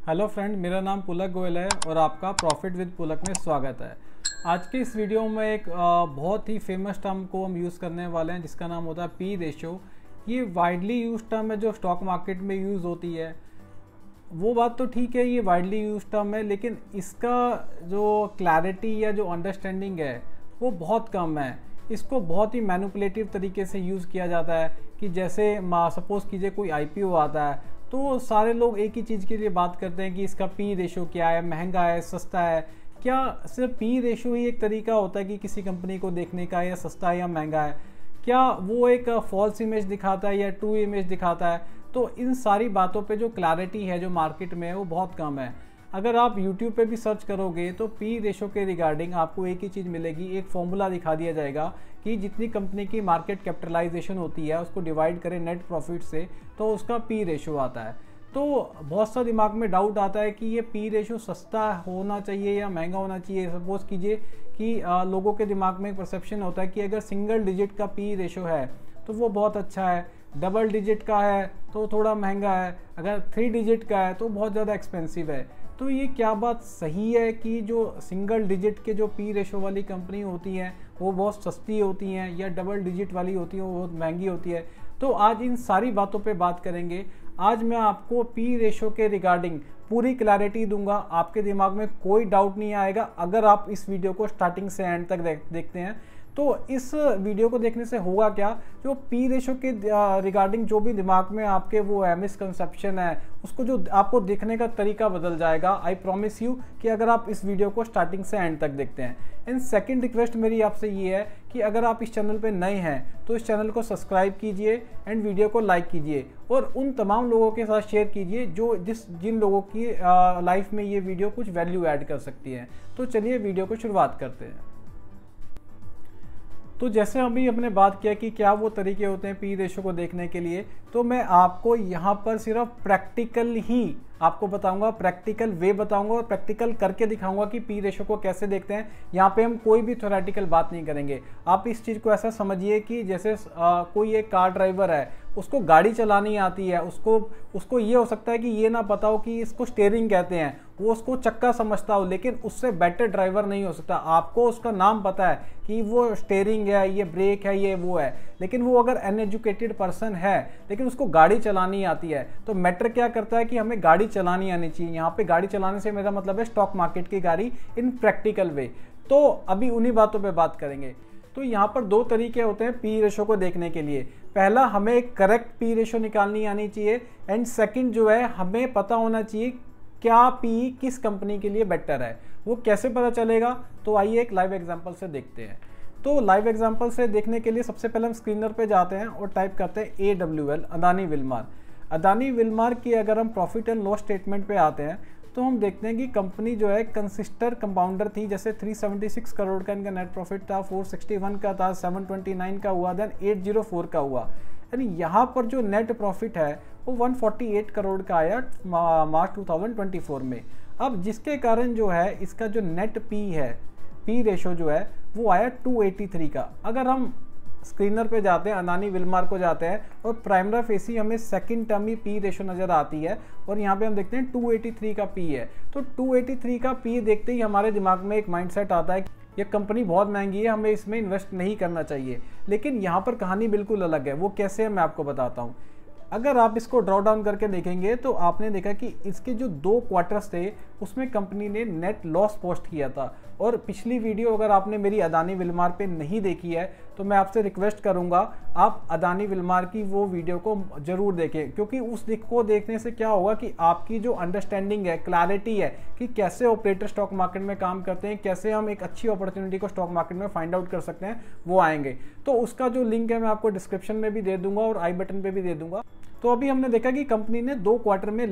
Hello friend, मेरा नाम पुलक गोयल है और आपका प्रॉफिट विद पुलक में स्वागत है। आज के इस वीडियो में एक बहुत ही फेमस टर्म को हम यूज़ करने वाले हैं जिसका नाम होता है पी रेशो। ये वाइडली यूज टर्म है जो स्टॉक मार्केट में यूज़ होती है। वो बात तो ठीक है, ये वाइडली यूज टर्म है, लेकिन इसका जो क्लैरिटी या जो अंडरस्टैंडिंग है वो बहुत कम है। इसको बहुत ही मैनिपुलेटिव तरीके से यूज़ किया जाता है कि जैसे सपोज़ कीजिए कोई आईपीओ आता है तो सारे लोग एक ही चीज़ के लिए बात करते हैं कि इसका पी रेशो क्या है, महंगा है, सस्ता है। क्या सिर्फ पी रेशो ही एक तरीका होता है कि किसी कंपनी को देखने का, या सस्ता है या महंगा है? क्या वो एक फॉल्स इमेज दिखाता है या ट्रू इमेज दिखाता है? तो इन सारी बातों पे जो क्लैरिटी है जो मार्केट में है वो बहुत कम है। अगर आप YouTube पे भी सर्च करोगे तो पी रेशो के रिगार्डिंग आपको एक ही चीज़ मिलेगी, एक फॉर्मूला दिखा दिया जाएगा कि जितनी कंपनी की मार्केट कैपिटलाइजेशन होती है उसको डिवाइड करें नेट प्रॉफिट से तो उसका पी रेशो आता है। तो बहुत सा दिमाग में डाउट आता है कि ये पी रेशो सस्ता होना चाहिए या महंगा होना चाहिए। सपोज कीजिए कि लोगों के दिमाग में एक परसेप्शन होता है कि अगर सिंगल डिजिट का पी रेशो है तो वो बहुत अच्छा है, डबल डिजिट का है तो थोड़ा महंगा है, अगर 3 डिजिट का है तो बहुत ज़्यादा एक्सपेंसिव है। तो ये क्या बात सही है कि जो सिंगल डिजिट के जो पी रेशो वाली कंपनी होती हैं वो बहुत सस्ती होती हैं, या डबल डिजिट वाली होती हैं वो बहुत महंगी होती है? तो आज इन सारी बातों पे बात करेंगे। आज मैं आपको पी रेशो के रिगार्डिंग पूरी क्लैरिटी दूंगा, आपके दिमाग में कोई डाउट नहीं आएगा अगर आप इस वीडियो को स्टार्टिंग से एंड तक देखते हैं। तो इस वीडियो को देखने से होगा क्या, जो पी रेशो के रिगार्डिंग जो भी दिमाग में आपके वो है मिसकंसेप्शन है उसको जो आपको देखने का तरीका बदल जाएगा। आई प्रॉमिस यू कि अगर आप इस वीडियो को स्टार्टिंग से एंड तक देखते हैं। एंड सेकंड रिक्वेस्ट मेरी आपसे ये है कि अगर आप इस चैनल पे नए हैं तो इस चैनल को सब्सक्राइब कीजिए एंड वीडियो को लाइक कीजिए और उन तमाम लोगों के साथ शेयर कीजिए जिन लोगों की लाइफ में ये वीडियो कुछ वैल्यू ऐड कर सकती है। तो चलिए वीडियो को शुरुआत करते हैं। तो जैसे अभी हमने बात किया कि क्या वो तरीके होते हैं पी रेशो को देखने के लिए, तो मैं आपको यहाँ पर सिर्फ प्रैक्टिकल ही आपको बताऊंगा, प्रैक्टिकल वे बताऊंगा और प्रैक्टिकल करके दिखाऊंगा कि पी रेशो को कैसे देखते हैं। यहाँ पे हम कोई भी थ्योरेटिकल बात नहीं करेंगे। आप इस चीज़ को ऐसा समझिए कि जैसे कोई एक कार ड्राइवर है, उसको गाड़ी चलानी आती है, उसको ये हो सकता है कि ये ना पता हो कि इसको स्टीयरिंग कहते हैं, वो उसको चक्का समझता हो, लेकिन उससे बेटर ड्राइवर नहीं हो सकता। आपको उसका नाम पता है कि वो स्टीयरिंग है, ये ब्रेक है, ये वो है, लेकिन वो अगर अनएजुकेटेड पर्सन है लेकिन उसको गाड़ी चलानी आती है, तो मैटर क्या करता है कि हमें गाड़ी चलानी आनी चाहिए। यहाँ पे गाड़ी चलाने से मेरा मतलब है स्टॉक मार्केट की गाड़ी इन प्रैक्टिकल वे। तो अभी उन्हीं बातों पे बात करेंगे। तो यहाँ पर 2 तरीके होते हैं पी रेशो को देखने के लिए। पहला, हमें एक करेक्ट पी रेशो निकालनी आनी चाहिए, एंड सेकंड जो है हमें पता होना चाहिए क्या पी किस कंपनी के लिए बेटर है। वो कैसे पता चलेगा, तो आइए एक लाइव एग्जांपल से देखते हैं। तो लाइव एग्जांपल से देखने के लिए सबसे पहले हम स्क्रीनर पे जाते हैं और टाइप करते हैं AWL, Adani Wilmar. Adani Wilmar की अगर हम प्रॉफिट एंड लॉस स्टेटमेंट पे आते हैं तो हम देखते हैं कि कंपनी जो है कंसिस्टर कंपाउंडर थी। जैसे 376 करोड़ का इनका नेट प्रॉफिट था, 461 का था, 729 का हुआ, देन 804 का हुआ। यानी यहाँ पर जो नेट प्रॉफिट है वो 148 करोड़ का आया मार्च 2024 में। अब जिसके कारण जो है इसका जो नेट पी है, पी रेशो जो है वो आया 283 का। अगर हम स्क्रीनर पे जाते हैं, अदानी विल्मार को जाते हैं और प्राइमरा फेसी हमें सेकंड टर्म ही पी रेशो नज़र आती है और यहाँ पे हम देखते हैं 283 का पी है। तो 283 का पी देखते ही हमारे दिमाग में एक माइंडसेट आता है कि ये कंपनी बहुत महंगी है, हमें इसमें इन्वेस्ट नहीं करना चाहिए। लेकिन यहाँ पर कहानी बिल्कुल अलग है। वो कैसे है मैं आपको बताता हूँ। अगर आप इसको ड्रॉ डाउन करके देखेंगे तो आपने देखा कि इसके जो 2 क्वार्टर्स थे उसमें कंपनी ने नेट लॉस पोस्ट किया था। और पिछली वीडियो अगर आपने मेरी अदानी विल्मार पे नहीं देखी है तो मैं आपसे रिक्वेस्ट करूंगा आप अदानी विल्मार की वो वीडियो को जरूर देखें, क्योंकि उस दिख को देखने से क्या होगा कि आपकी जो अंडरस्टैंडिंग है, क्लैरिटी है कि कैसे ऑपरेटर स्टॉक मार्केट में काम करते हैं, कैसे हम एक अच्छी अपॉर्चुनिटी को स्टॉक मार्केट में फाइंड आउट कर सकते हैं, वो आएंगे। तो उसका जो लिंक है मैं आपको डिस्क्रिप्शन में भी दे दूंगा और आई बटन पे भी दे दूंगा। तो अभी हमने देखा कि कंपनी ने 2 क्वार्टर में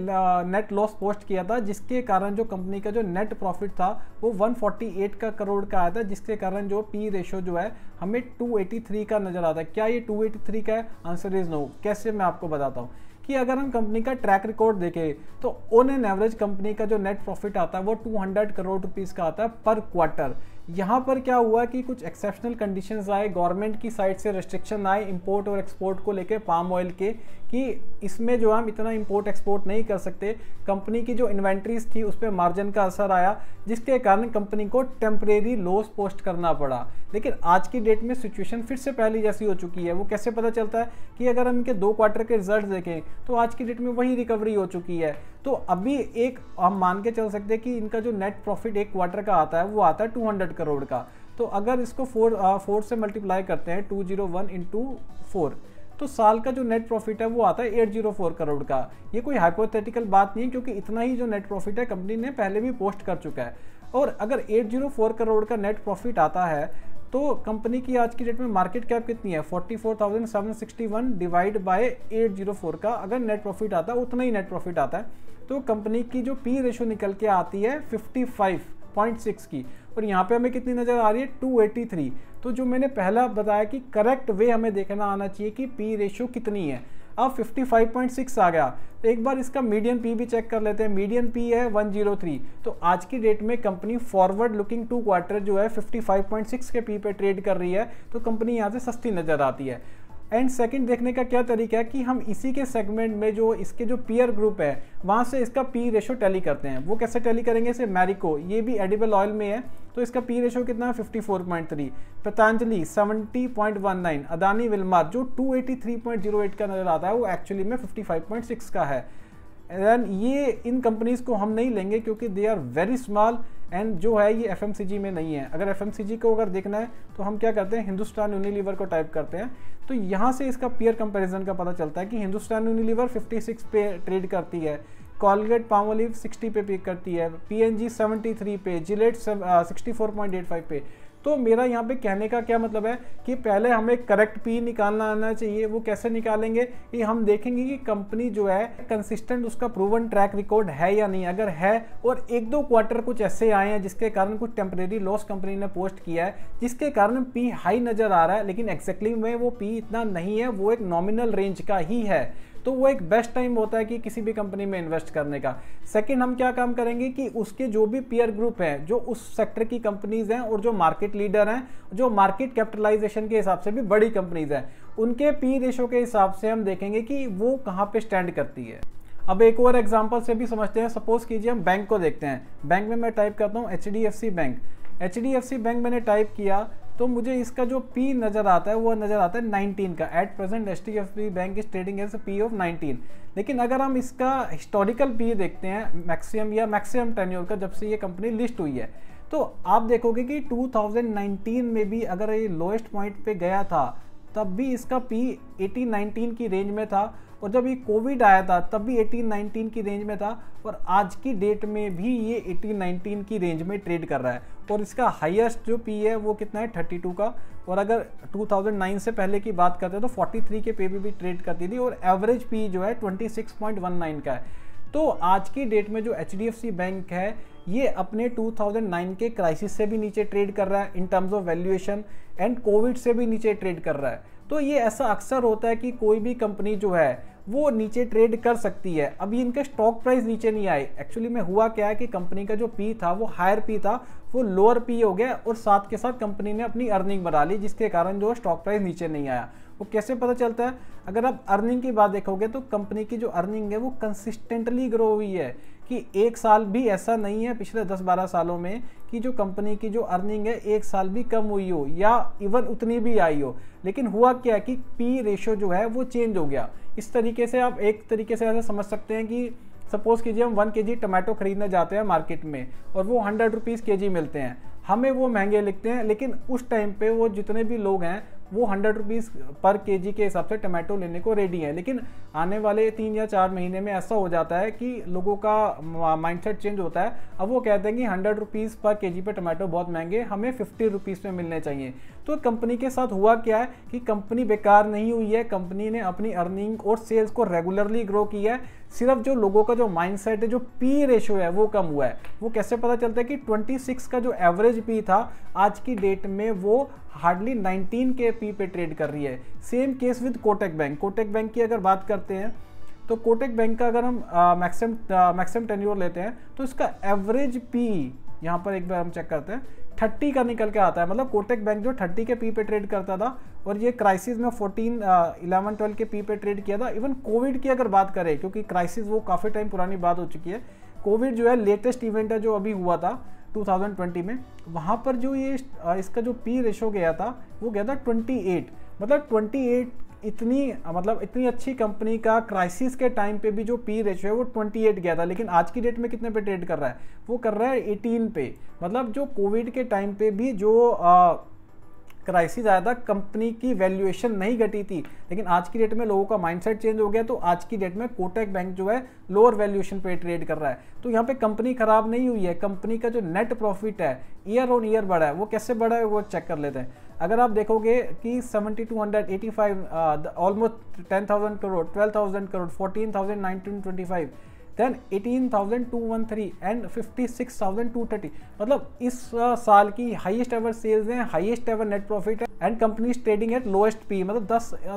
नेट लॉस पोस्ट किया था, जिसके कारण जो कंपनी का जो नेट प्रॉफिट था वो 148 का करोड़ का आया था, जिसके कारण जो पी रेशो जो है हमें 283 का नजर आता है। क्या ये 283 का है? Answer is no. कैसे, मैं आपको बताता हूँ कि अगर हम कंपनी का ट्रैक रिकॉर्ड देखें तो ऑन एन एवरेज कंपनी का जो नेट प्रॉफिट आता है वो 200 करोड़ रुपीस का आता है पर क्वार्टर। यहाँ पर क्या हुआ कि कुछ एक्सेप्शनल कंडीशंस आए, गवर्नमेंट की साइड से रेस्ट्रिक्शन आए इंपोर्ट और एक्सपोर्ट को लेकर पाम ऑयल के, कि इसमें जो हम इतना इंपोर्ट एक्सपोर्ट नहीं कर सकते। कंपनी की जो इन्वेंट्रीज थी उस पर मार्जिन का असर आया, जिसके कारण कंपनी को टेम्परेरी लॉस पोस्ट करना पड़ा। लेकिन आज की डेट में सिचुएशन फिर से पहले जैसी हो चुकी है। वो कैसे पता चलता है कि अगर हम इनके 2 क्वार्टर के रिजल्ट देखें तो आज की डेट में वही रिकवरी हो चुकी है। तो अभी एक हम मान के चल सकते हैं कि इनका जो नेट प्रॉफिट एक क्वार्टर का आता है वो आता है 200 करोड़ का। तो अगर इसको 4 से मल्टीप्लाई करते हैं 201 इंटू 4, तो साल का जो नेट प्रॉफिट है वो आता है 804 करोड़ का। ये कोई हाइपोथेटिकल बात नहीं है, क्योंकि इतना ही जो नेट प्रॉफिट है कंपनी ने पहले भी पोस्ट कर चुका है। और अगर 804 करोड़ का नेट प्रॉफिट आता है तो कंपनी की आज की डेट में मार्केट कैप कितनी है, 44,761 डिवाइड बाय 804 का अगर नेट प्रॉफिट आता है, उतना ही नेट प्रॉफिट आता है, तो कंपनी की जो पी रेशियो निकल के आती है 55.6 की। और यहाँ पे हमें कितनी नज़र आ रही है, 283। तो जो मैंने पहला बताया कि करेक्ट वे हमें देखना आना चाहिए कि पी रेशियो कितनी है। अब 55.6 आ गया, तो एक बार इसका मीडियन पी भी चेक कर लेते हैं। मीडियन पी है 103। तो आज की डेट में कंपनी फॉरवर्ड लुकिंग 2 क्वार्टर जो है 55.6 के पी पे ट्रेड कर रही है, तो कंपनी यहाँ से सस्ती नज़र आती है। एंड सेकंड देखने का क्या तरीका है कि हम इसी के सेगमेंट में जो इसके जो पीयर ग्रुप है वहाँ से इसका पी रेशो टैली करते हैं। वो कैसे टैली करेंगे, जैसे मैरिको, ये भी एडिबल ऑयल में है, तो इसका पी रेशो कितना है 54.3, पतंजलि 70.19, अदानी विल्मार जो 283.08 का नजर आता है वो एक्चुअली में 55.6 का है। एंड ये इन कंपनीज को हम नहीं लेंगे क्योंकि they are very small and जो है ये एफएमसीजी में नहीं है। अगर एफएमसीजी को अगर देखना है तो हम क्या करते हैं, हिंदुस्तान यूनिलीवर को टाइप करते हैं, तो यहाँ से इसका पीयर कंपैरिजन का पता चलता है कि हिंदुस्तान यूनिलीवर 56 पे ट्रेड करती है, कॉलगेट पामोलिव 60 पे पिक करती है, पीएनजी 73 पे, जिलेट 64.85 पे। तो मेरा यहाँ पे कहने का क्या मतलब है कि पहले हमें करेक्ट पी निकालना आना चाहिए। वो कैसे निकालेंगे कि हम देखेंगे कि कंपनी जो है कंसिस्टेंट उसका प्रूवन ट्रैक रिकॉर्ड है या नहीं। अगर है और 1-2 क्वार्टर कुछ ऐसे आए हैं जिसके कारण कुछ टेम्परेरी लॉस कंपनी ने पोस्ट किया है, जिसके कारण पी हाई नजर आ रहा है, लेकिन एक्जैक्टली में वो पी इतना नहीं है, वो एक नॉमिनल रेंज का ही है, तो वो एक बेस्ट टाइम होता है कि किसी भी कंपनी में इन्वेस्ट करने का। सेकंड, हम क्या काम करेंगे कि उसके जो भी पीयर ग्रुप हैं, जो उस सेक्टर की कंपनीज हैं और जो मार्केट लीडर हैं, जो मार्केट कैपिटलाइजेशन के हिसाब से भी बड़ी कंपनीज हैं, उनके पी रेशो के हिसाब से हम देखेंगे कि वो कहाँ पे स्टैंड करती है। अब एक और एग्जांपल से भी समझते हैं। सपोज कीजिए हम बैंक को देखते हैं। बैंक में मैं टाइप करता हूँ HDFC बैंक। HDFC बैंक मैंने टाइप किया तो मुझे इसका जो पी नज़र आता है वो नज़र आता है 19 का। At present HDFC bank is trading as P of 19। लेकिन अगर हम इसका हिस्टोरिकल पी देखते हैं मैक्सिमम टेन्योर का, जब से ये कंपनी लिस्ट हुई है, तो आप देखोगे कि 2019 में भी अगर ये लोएस्ट पॉइंट पे गया था तब भी इसका पी 18-19 की रेंज में था, और जब ये कोविड आया था तब भी 18-19 की रेंज में था, और आज की डेट में भी ये 18-19 की रेंज में ट्रेड कर रहा है। और इसका हाईएस्ट जो पी है वो कितना है 32 का, और अगर 2009 से पहले की बात करते हैं तो 43 के पे भी ट्रेड करती थी, और एवरेज पी जो है 26.19 का है। तो आज की डेट में जो HDFC बैंक है ये अपने 2009 के क्राइसिस से भी नीचे ट्रेड कर रहा है in terms of valuation, and Covid से भी नीचे ट्रेड कर रहा है। तो ये ऐसा अक्सर होता है कि कोई भी कंपनी जो है वो नीचे ट्रेड कर सकती है। अभी इनके स्टॉक प्राइस नीचे नहीं आए। एक्चुअली में हुआ क्या है कि कंपनी का जो पी था वो हायर पी था, वो लोअर पी हो गया, और साथ के साथ कंपनी ने अपनी अर्निंग बढ़ा ली, जिसके कारण जो स्टॉक प्राइस नीचे नहीं आया। वो कैसे पता चलता है, अगर आप अर्निंग की बात देखोगे तो कंपनी की जो अर्निंग है वो कंसिस्टेंटली ग्रो हुई है, कि एक साल भी ऐसा नहीं है पिछले 10-12 सालों में कि जो कंपनी की जो अर्निंग है एक साल भी कम हुई हो या इवन उतनी भी आई हो। लेकिन हुआ क्या कि पी रेशो जो है वो चेंज हो गया। इस तरीके से आप एक तरीके से ऐसा समझ सकते हैं कि सपोज कीजिए हम 1 kg टमाटो खरीदने जाते हैं मार्केट में, और वो 100 रुपीज़ kg मिलते हैं। हमें वो महंगे लिखते हैं, लेकिन उस टाइम पे वो जितने भी लोग हैं वो 100 रुपीज़ पर kg के हिसाब से टमाटो लेने को रेडी है। लेकिन आने वाले 3 या 4 महीने में ऐसा हो जाता है कि लोगों का माइंडसेट चेंज होता है। अब वो कहते हैं कि 100 रुपीज़ पर kg पे टमाटो बहुत महंगे, हमें 50 रुपीज़ में मिलने चाहिए। तो कंपनी के साथ हुआ क्या है कि कंपनी बेकार नहीं हुई है, कंपनी ने अपनी अर्निंग और सेल्स को रेगुलरली ग्रो किया है। सिर्फ जो लोगों का जो माइंडसेट है, जो पी रेशो है वो कम हुआ है। वो कैसे पता चलता है कि 26 का जो एवरेज पी था आज की डेट में वो हार्डली 19 के पी पे ट्रेड कर रही है। Same case with Kotak bank. Kotak bank की अगर बात करते हैं तो कोटक बैंक का अगर हम मैक्सिमम टेन्योर लेते हैं तो इसका एवरेज पी यहाँ पर एक बार हम चेक करते हैं 30 का निकल के आता है। मतलब कोटक बैंक जो 30 के पी पे ट्रेड करता था और ये क्राइसिस में 14, 11, 12 के पी पे ट्रेड किया था। इवन कोविड की अगर बात करें, क्योंकि क्राइसिस वो काफ़ी टाइम पुरानी बात हो चुकी है, कोविड जो है लेटेस्ट इवेंट है जो अभी हुआ था 2020 में, वहाँ पर जो ये इसका जो पी रेशो गया था वो गया था 28। मतलब 28 इतनी अच्छी कंपनी का क्राइसिस के टाइम पे भी जो पी रेशो है वो 28 गया था। लेकिन आज की डेट में कितने पे ट्रेड कर रहा है? वो कर रहा है 18 पे। मतलब जो कोविड के टाइम पे भी जो क्राइसिस आया था, कंपनी की वैल्यूएशन नहीं घटी थी, लेकिन आज की डेट में लोगों का माइंडसेट चेंज हो गया, तो आज की डेट में कोटक बैंक जो है लोअर वैल्यूएशन पे ट्रेड कर रहा है। तो यहाँ पे कंपनी खराब नहीं हुई है, कंपनी का जो नेट प्रॉफिट है ईयर ऑन ईयर बढ़ा है। वो कैसे बढ़ा है वो चेक कर लेते हैं। अगर आप देखोगे कि 7285 almost 10,000 crore, 12,000 crore, 14,925, then 18,213 and 56,230। मतलब इस साल की हाईएस्ट एवर सेल्स हैं, हाईएस्ट एवर नेट प्रॉफिट है, and company trading at lowest P. मतलब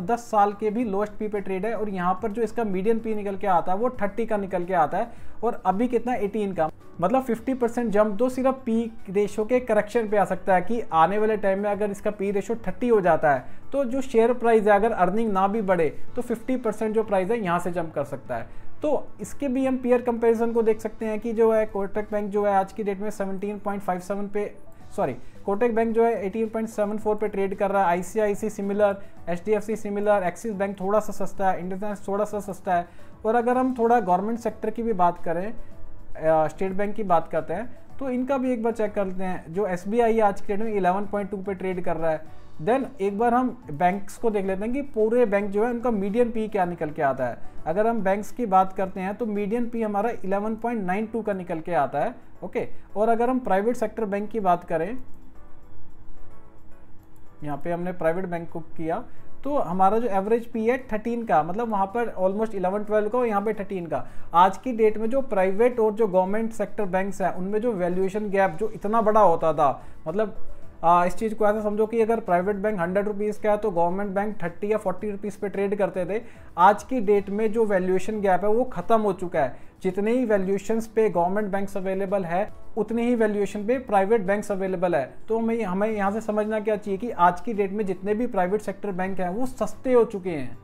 10 साल के भी लोएस्ट पी पे ट्रेड है। और यहाँ पर जो इसका मीडियन पी निकल के आता है वो 30 का निकल के आता है, और अभी कितना 18 का। मतलब 50% जंप तो सिर्फ पी रेशो के करेक्शन पे आ सकता है कि आने वाले टाइम में अगर इसका पी रेशो 30 हो जाता है तो जो शेयर प्राइस है, अगर अर्निंग ना भी बढ़े तो 50% जो प्राइस है यहाँ से जंप कर सकता है। तो इसके भी हम पीयर कंपैरिजन को देख सकते हैं कि जो है कोटक बैंक जो है आज की डेट में 17.57 पे, सॉरी कोटक बैंक जो है 18.74 पे ट्रेड कर रहा है। ICICI similar, HDFC similar, Axis bank थोड़ा सा सस्ता है, इंडियन बैंक थोड़ा सा सस्ता है। और अगर हम थोड़ा गवर्नमेंट सेक्टर की भी बात करें, स्टेट बैंक की बात करते हैं, तो इनका भी एक बार चेक करते हैं। जो एसबीआई आज की डेट में 11.2 पे ट्रेड कर रहा है। देन एक बार हम बैंक्स को देख लेते हैं कि पूरे बैंक जो है उनका मीडियन पी क्या निकल के आता है। अगर हम बैंक्स की बात करते हैं तो मीडियन पी हमारा 11.92 का निकल के आता है। ओके, और अगर हम प्राइवेट सेक्टर बैंक की बात करें, यहाँ पे हमने प्राइवेट बैंक को किया, तो हमारा जो एवरेज पी है 13 का। मतलब वहाँ पर ऑलमोस्ट 11-12 का, यहाँ पे 13 का। आज की डेट में जो प्राइवेट और जो गवर्नमेंट सेक्टर बैंक्स हैं उनमें जो वैल्यूएशन गैप जो इतना बड़ा होता था, मतलब इस चीज़ को ऐसा समझो कि अगर प्राइवेट बैंक 100 रुपीज़ का है तो गवर्नमेंट बैंक 30 या 40 रुपीज़ पे ट्रेड करते थे। आज की डेट में जो वैल्यूएशन गैप है वो खत्म हो चुका है। जितने ही वैल्यूएशंस पे गवर्नमेंट बैंक्स अवेलेबल है उतने ही वैल्यूएशन पे प्राइवेट बैंक्स अवेलेबल है। तो हमें यहाँ से समझना क्या चाहिए कि आज की डेट में जितने भी प्राइवेट सेक्टर बैंक हैं वो सस्ते हो चुके हैं,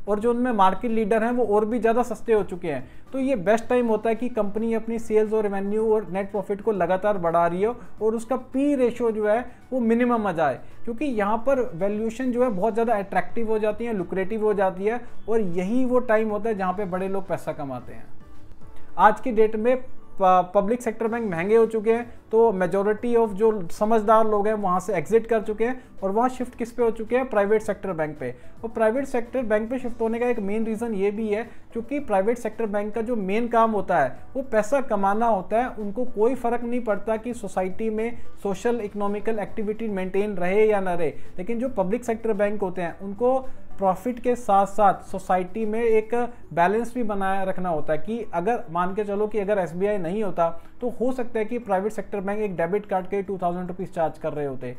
और जो उनमें मार्केट लीडर हैं वो और भी ज़्यादा सस्ते हो चुके हैं। तो ये बेस्ट टाइम होता है कि कंपनी अपनी सेल्स और रेवेन्यू और नेट प्रॉफिट को लगातार बढ़ा रही हो और उसका पी रेशो जो है वो मिनिमम आ जाए, क्योंकि यहाँ पर वैल्यूएशन जो है बहुत ज़्यादा अट्रैक्टिव हो जाती है, लुक्रेटिव हो जाती है, और यही वो टाइम होता है जहाँ पे बड़े लोग पैसा कमाते हैं। आज की डेट में पब्लिक सेक्टर बैंक महंगे हो चुके हैं, तो मेजॉरिटी ऑफ जो समझदार लोग हैं वहाँ से एग्जिट कर चुके हैं और वहाँ शिफ्ट किस पे हो चुके हैं? प्राइवेट सेक्टर बैंक पे। और प्राइवेट सेक्टर बैंक पे शिफ्ट होने का एक मेन रीज़न ये भी है क्योंकि प्राइवेट सेक्टर बैंक का जो मेन काम होता है वो पैसा कमाना होता है। उनको कोई फ़र्क नहीं पड़ता कि सोसाइटी में सोशल इकोनॉमिकल एक्टिविटी मेंटेन रहे या ना रहे, लेकिन जो पब्लिक सेक्टर बैंक होते हैं उनको प्रॉफिट के साथ साथ सोसाइटी में एक बैलेंस भी बनाए रखना होता है कि अगर मान के चलो कि अगर एसबीआई नहीं होता तो हो सकता है कि प्राइवेट सेक्टर बैंक एक डेबिट कार्ड के 2000 रुपीज़ चार्ज कर रहे होते।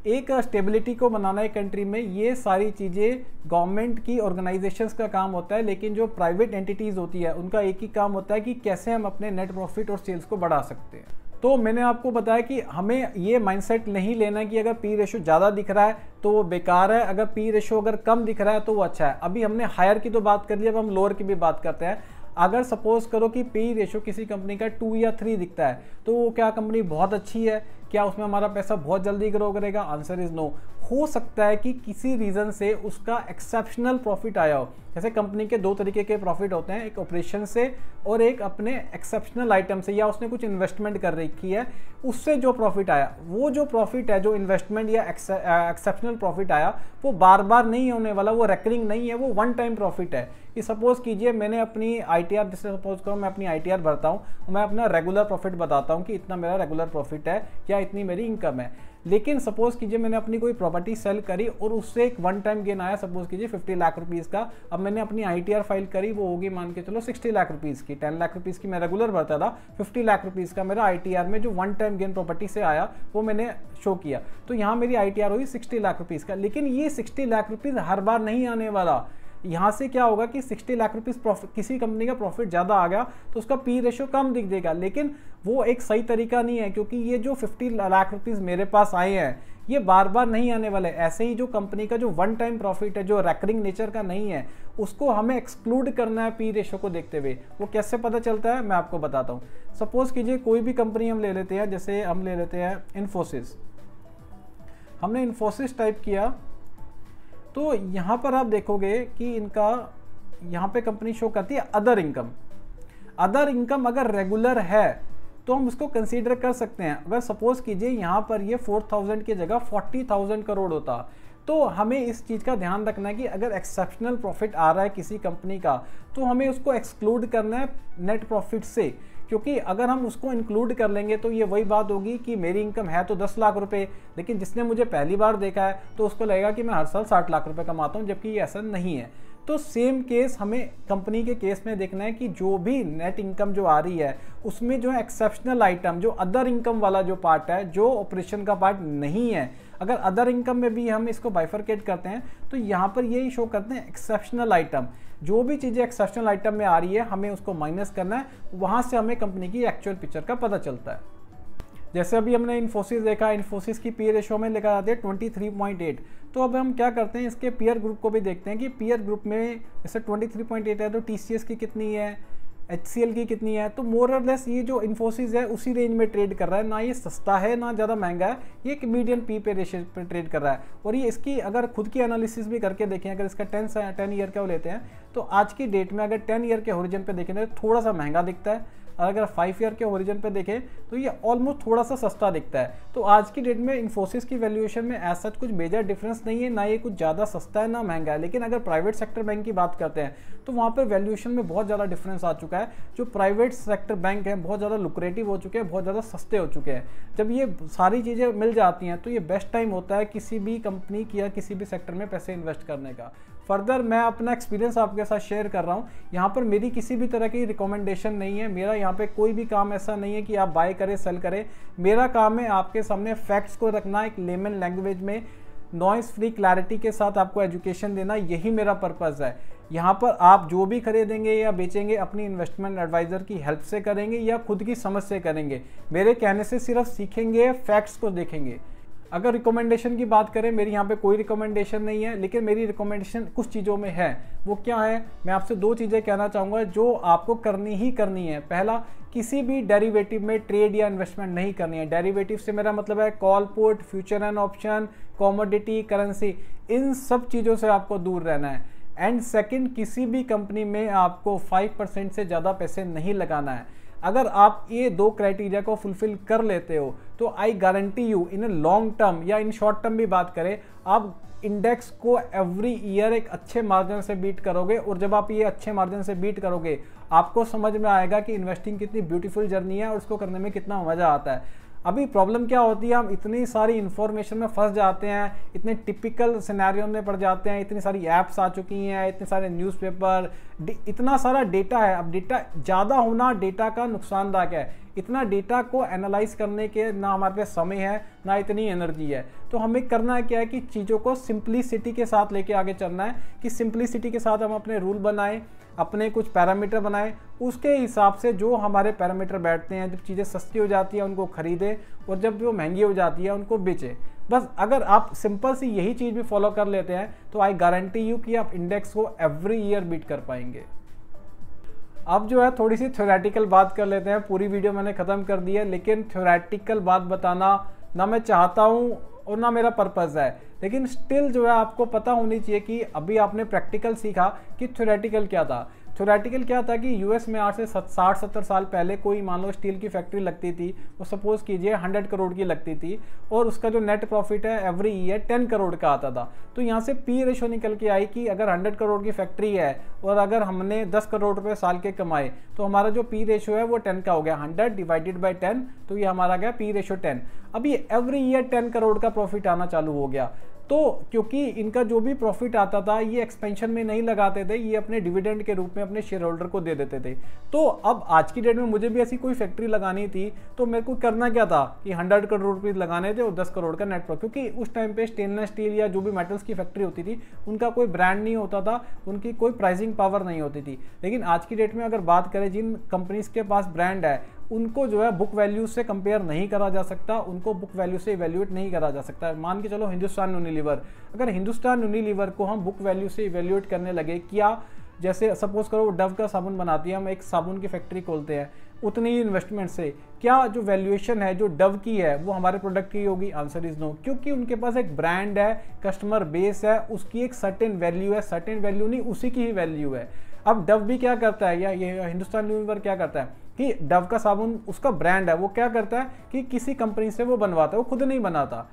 एक स्टेबिलिटी को बनाना एक कंट्री में ये सारी चीज़ें गवर्नमेंट की ऑर्गेनाइजेशंस का काम होता है, लेकिन जो प्राइवेट एंटिटीज़ होती है उनका एक ही काम होता है कि कैसे हम अपने नेट प्रॉफिट और सेल्स को बढ़ा सकते हैं। तो मैंने आपको बताया कि हमें ये माइंडसेट नहीं लेना कि अगर पी रेशो ज़्यादा दिख रहा है तो वो बेकार है, अगर पी रेशो अगर कम दिख रहा है तो वो अच्छा है। अभी हमने हायर की तो बात कर ली, अब हम लोअर की भी बात करते हैं। अगर सपोज करो कि पी रेशो किसी कंपनी का 2 या 3 दिखता है तो वो क्या कंपनी बहुत अच्छी है? क्या उसमें हमारा पैसा बहुत जल्दी ग्रो करेगा? Answer is no. हो सकता है कि किसी रीज़न से उसका एक्सेप्शनल प्रॉफिट आया हो। जैसे कंपनी के 2 तरीके के प्रॉफिट होते हैं, एक ऑपरेशन से और एक अपने एक्सेप्शनल आइटम से, या उसने कुछ इन्वेस्टमेंट कर रखी है उससे जो प्रॉफिट आया, वो जो प्रॉफिट है जो इन्वेस्टमेंट या एक्सेप्शनल प्रॉफिट आया वो बार बार नहीं होने वाला, वो रेकरिंग नहीं है, वो वन टाइम प्रॉफिट है। कि सपोज कीजिए मैंने अपनी आईटीआर, जैसे सपोज करो मैं अपनी आईटीआर भरता हूँ, मैं अपना रेगुलर प्रॉफिट बताता हूँ कि इतना मेरा रेगुलर प्रॉफिट है या इतनी मेरी इनकम है। लेकिन सपोज कीजिए मैंने अपनी कोई प्रॉपर्टी सेल करी और उससे एक वन टाइम गेन आया, सपोज कीजिए 50 लाख रुपीज़ का। अब मैंने अपनी आईटीआर फाइल करी, वो होगी मान के चलो 60 लाख रुपीज़ की। 10 लाख रुपीज़ की मैं रेगुलर भरता था, 50 लाख रुपीज़ का मेरा आईटीआर में जो वन टाइम गेन प्रॉपर्टी से आया वो मैंने शो किया। तो यहाँ मेरी आईटीआर हुई 60 लाख रुपीज़ का। लेकिन ये 60 लाख रुपीज़ हर बार नहीं आने वाला। यहाँ से क्या होगा कि 60 लाख रुपीस प्रॉफिट, किसी कंपनी का प्रॉफिट ज़्यादा आ गया तो उसका पी रेशो कम दिख देगा, लेकिन वो एक सही तरीका नहीं है, क्योंकि ये जो 50 लाख रुपीस मेरे पास आए हैं ये बार बार नहीं आने वाले। ऐसे ही जो कंपनी का जो वन टाइम प्रॉफिट है, जो रैकरिंग नेचर का नहीं है, उसको हमें एक्सक्लूड करना है पी रेशो को देखते हुए। वो कैसे पता चलता है मैं आपको बताता हूँ। सपोज कीजिए कोई भी कंपनी हम ले लेते हैं, जैसे हम ले लेते हैं इन्फोसिस। हमने इन्फोसिस टाइप किया तो यहाँ पर आप देखोगे कि इनका यहाँ पे कंपनी शो करती है अदर इनकम। अदर इनकम अगर रेगुलर है तो हम उसको कंसीडर कर सकते हैं। अगर सपोज कीजिए यहाँ पर ये 4000 की जगह 40,000 करोड़ होता, तो हमें इस चीज़ का ध्यान रखना है कि अगर एक्सेप्शनल प्रॉफिट आ रहा है किसी कंपनी का तो हमें उसको एक्सक्लूड करना है नेट प्रॉफिट से, क्योंकि अगर हम उसको इंक्लूड कर लेंगे तो ये वही बात होगी कि मेरी इनकम है तो 10 लाख रुपए, लेकिन जिसने मुझे पहली बार देखा है तो उसको लगेगा कि मैं हर साल 60 लाख रुपए कमाता हूँ, जबकि ये ऐसा नहीं है। तो सेम केस हमें कंपनी के केस में देखना है कि जो भी नेट इनकम जो आ रही है उसमें जो है एक्सेप्शनल आइटम, जो अदर इनकम वाला जो पार्ट है, जो ऑपरेशन का पार्ट नहीं है, अगर अदर इनकम में भी हम इसको बाइफरकेट करते हैं तो यहाँ पर यही शो करते हैं एक्सेप्शनल आइटम। जो भी चीज़ें एक्सेप्शनल आइटम में आ रही है हमें उसको माइनस करना है, वहाँ से हमें कंपनी की एक्चुअल पिक्चर का पता चलता है। जैसे अभी हमने इन्फोसिस देखा, इन्फोसिस की पी रेशो में लिखा जाती है 23.8। तो अब हम क्या करते हैं, इसके पीयर ग्रुप को भी देखते हैं कि पीयर ग्रुप में जैसे 23.8 है तो टीसीएस की कितनी है, HCL की कितनी है। तो मोर और लेस ये जो इन्फोसिस है उसी रेंज में ट्रेड कर रहा है, ना ये सस्ता है ना ज़्यादा महंगा है, ये एक मीडियम पी पे रेशियो पे ट्रेड कर रहा है। और ये इसकी अगर खुद की एनालिसिस भी करके देखें, अगर इसका 10 ईयर का वो लेते हैं तो आज की डेट में अगर 10 ईयर के होरिजन पे देखें तो थोड़ा सा महंगा दिखता है, और अगर 5 ईयर के ओरिजिन पे देखें तो ये ऑलमोस्ट थोड़ा सा सस्ता दिखता है। तो आज की डेट में इन्फोसिस की वैल्यूएशन में ऐसा कुछ मेजर डिफरेंस नहीं है, ना ये कुछ ज़्यादा सस्ता है ना महंगा है। लेकिन अगर प्राइवेट सेक्टर बैंक की बात करते हैं तो वहाँ पर वैल्यूएशन में बहुत ज़्यादा डिफरेंस आ चुका है। जो प्राइवेट सेक्टर बैंक हैं बहुत ज़्यादा लुक्रेटिव हो चुके हैं, बहुत ज़्यादा सस्ते हो चुके हैं। जब ये सारी चीज़ें मिल जाती हैं तो ये बेस्ट टाइम होता है किसी भी कंपनी की या किसी भी सेक्टर में पैसे इन्वेस्ट करने का। फर्दर मैं अपना एक्सपीरियंस आपके साथ शेयर कर रहा हूँ। यहाँ पर मेरी किसी भी तरह की रिकमेंडेशन नहीं है, मेरा यहाँ पे कोई भी काम ऐसा नहीं है कि आप बाय करें सेल करें। मेरा काम है आपके सामने फैक्ट्स को रखना, एक लेमन लैंग्वेज में नॉइस फ्री क्लैरिटी के साथ आपको एजुकेशन देना, यही मेरा पर्पज़ है। यहाँ पर आप जो भी खरीदेंगे या बेचेंगे अपनी इन्वेस्टमेंट एडवाइज़र की हेल्प से करेंगे या खुद की समझ से करेंगे। मेरे कहने से सिर्फ सीखेंगे, फैक्ट्स को देखेंगे। अगर रिकमेंडेशन की बात करें, मेरी यहाँ पे कोई रिकमेंडेशन नहीं है, लेकिन मेरी रिकमेंडेशन कुछ चीज़ों में है। वो क्या है, मैं आपसे दो चीज़ें कहना चाहूँगा जो आपको करनी ही करनी है। पहला, किसी भी डेरिवेटिव में ट्रेड या इन्वेस्टमेंट नहीं करनी है। डेरिवेटिव से मेरा मतलब है call put, future and option, commodity, currency, इन सब चीज़ों से आपको दूर रहना है। एंड सेकेंड, किसी भी कंपनी में आपको 5% से ज़्यादा पैसे नहीं लगाना है। अगर आप ये दो क्राइटेरिया को फुलफिल कर लेते हो तो I guarantee you in long term या इन शॉर्ट टर्म भी बात करें, आप इंडेक्स को एवरी ईयर एक अच्छे मार्जिन से बीट करोगे। और जब आप ये अच्छे मार्जिन से बीट करोगे आपको समझ में आएगा कि इन्वेस्टिंग कितनी ब्यूटीफुल जर्नी है और उसको करने में कितना मज़ा आता है। अभी प्रॉब्लम क्या होती है, हम इतनी सारी इन्फॉर्मेशन में फंस जाते हैं, इतने टिपिकल सिनेरियो में पड़ जाते हैं, इतनी सारी ऐप्स आ चुकी हैं, इतने सारे न्यूज़पेपर, इतना सारा डेटा है। अब डेटा ज़्यादा होना डेटा का नुकसानदायक है। इतना डेटा को एनालाइज करने के ना हमारे पास समय है ना इतनी एनर्जी है। तो हमें करना है क्या है कि चीज़ों को सिंप्लिसिटी के साथ लेके आगे चलना है, कि सिंप्लिसिटी के साथ हम अपने रूल बनाएं, अपने कुछ पैरामीटर बनाएं, उसके हिसाब से जो हमारे पैरामीटर बैठते हैं, जब चीज़ें सस्ती हो जाती है उनको खरीदें और जब वो महंगी हो जाती है उनको बेचें। बस अगर आप सिंपल सी यही चीज़ भी फॉलो कर लेते हैं तो आई गारंटी यू कि आप इंडेक्स को एवरी ईयर बीट कर पाएंगे। अब जो है थोड़ी सी थ्योरेटिकल बात कर लेते हैं। पूरी वीडियो मैंने ख़त्म कर दी है, लेकिन थ्योरेटिकल बात बताना ना मैं चाहता हूँ और ना मेरा पर्पज़ है, लेकिन स्टिल जो है आपको पता होनी चाहिए कि अभी आपने प्रैक्टिकल सीखा कि थ्योरेटिकल क्या था। थ्योरेटिकल क्या था कि यूएस में आज से 60-70 साल पहले कोई मान लो स्टील की फैक्ट्री लगती थी, वो सपोज कीजिए 100 करोड़ की लगती थी और उसका जो नेट प्रॉफिट है एवरी ईयर 10 करोड़ का आता था। तो यहाँ से पी रेशो निकल के आई कि अगर 100 करोड़ की फैक्ट्री है और अगर हमने 10 करोड़ रुपए साल के कमाए तो हमारा जो पी रेशो है वो 10 का हो गया। 100 डिवाइडेड बाई 10, तो ये हमारा गया पी रेशो 10। अब ये एवरी ईयर 10 करोड़ का प्रॉफिट आना चालू हो गया। तो क्योंकि इनका जो भी प्रॉफिट आता था ये एक्सपेंशन में नहीं लगाते थे, ये अपने डिविडेंड के रूप में अपने शेयर होल्डर को दे देते थे। तो अब आज की डेट में मुझे भी ऐसी कोई फैक्ट्री लगानी थी तो मेरे को करना क्या था कि 100 करोड़ रुपीज लगाने थे और 10 करोड़ का नेट प्रॉफिट, क्योंकि उस टाइम पे स्टेनलेस स्टील या जो भी मेटल्स की फैक्ट्री होती थी उनका कोई ब्रांड नहीं होता था, उनकी कोई प्राइसिंग पावर नहीं होती थी। लेकिन आज की डेट में अगर बात करें जिन कंपनीज के पास ब्रांड है उनको जो है बुक वैल्यू से कंपेयर नहीं करा जा सकता, उनको बुक वैल्यू से इवैल्यूएट नहीं करा जा सकता। मान के चलो हिंदुस्तान यूनिलीवर, अगर हिंदुस्तान यूनिलीवर को हम बुक वैल्यू से इवैल्यूएट करने लगे, क्या जैसे सपोज करो डव का साबुन बनाती है, हम एक साबुन की फैक्ट्री खोलते हैं, उतनी ही इन्वेस्टमेंट से क्या जो वैल्यूएशन है जो डव की है वो हमारे प्रोडक्ट की होगी? आंसर इज नो, क्योंकि उनके पास एक ब्रांड है, कस्टमर बेस है, उसकी एक सर्टेन वैल्यू है, सर्टेन वैल्यू नहीं उसी की ही वैल्यू है। अब डव भी क्या करता है, या ये हिंदुस्तान यूनिलीवर क्या करता है कि डव का साबुन उसका ब्रांड है, वो क्या करता है कि किसी कंपनी से वो बनवाता है, वो खुद नहीं बनाता।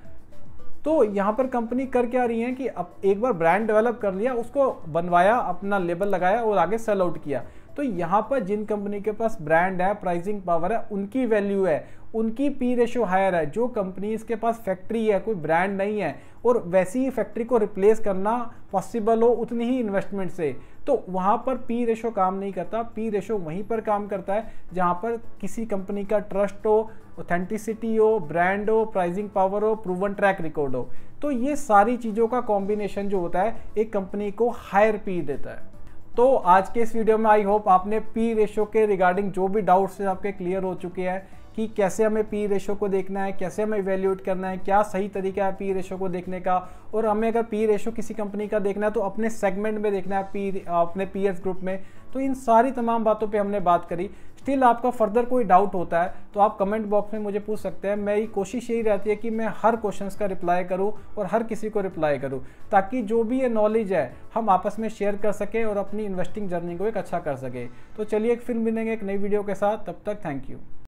तो यहाँ पर कंपनी कर क्या रही है कि अब एक बार ब्रांड डेवलप कर लिया, उसको बनवाया, अपना लेबल लगाया और आगे सेल आउट किया। तो यहाँ पर जिन कंपनी के पास ब्रांड है, प्राइसिंग पावर है, उनकी वैल्यू है, उनकी पी रेशो हायर है। जो कंपनीज के पास फैक्ट्री है, कोई ब्रांड नहीं है और वैसी ही फैक्ट्री को रिप्लेस करना पॉसिबल हो उतनी ही इन्वेस्टमेंट से, तो वहाँ पर पी रेशो काम नहीं करता। पी रेशो वहीं पर काम करता है जहाँ पर किसी कंपनी का ट्रस्ट हो, ऑथेंटिसिटी हो, ब्रांड हो, प्राइसिंग पावर हो, प्रूवन ट्रैक रिकॉर्ड हो। तो ये सारी चीज़ों का कॉम्बिनेशन जो होता है एक कंपनी को हायर पी देता है। तो आज के इस वीडियो में आई होप आपने पी रेशो के रिगार्डिंग जो भी डाउट्स आपके क्लियर हो चुके हैं कि कैसे हमें पी रेशो को देखना है, कैसे हमें इवैल्यूएट करना है, क्या सही तरीका है पी रेशो को देखने का, और हमें अगर पी रेशो किसी कंपनी का देखना है तो अपने सेगमेंट में देखना है, अपने पीएस ग्रुप में। तो इन सारी तमाम बातों पे हमने बात करी। स्टिल आपका फर्दर कोई डाउट होता है तो आप कमेंट बॉक्स में मुझे पूछ सकते हैं। मेरी कोशिश यही रहती है कि मैं हर क्वेश्चंस का रिप्लाई करूं और हर किसी को रिप्लाई करूं, ताकि जो भी ये नॉलेज है हम आपस में शेयर कर सकें और अपनी इन्वेस्टिंग जर्नी को एक अच्छा कर सके। तो चलिए फिर मिलेंगे एक नई वीडियो के साथ, तब तक थैंक यू।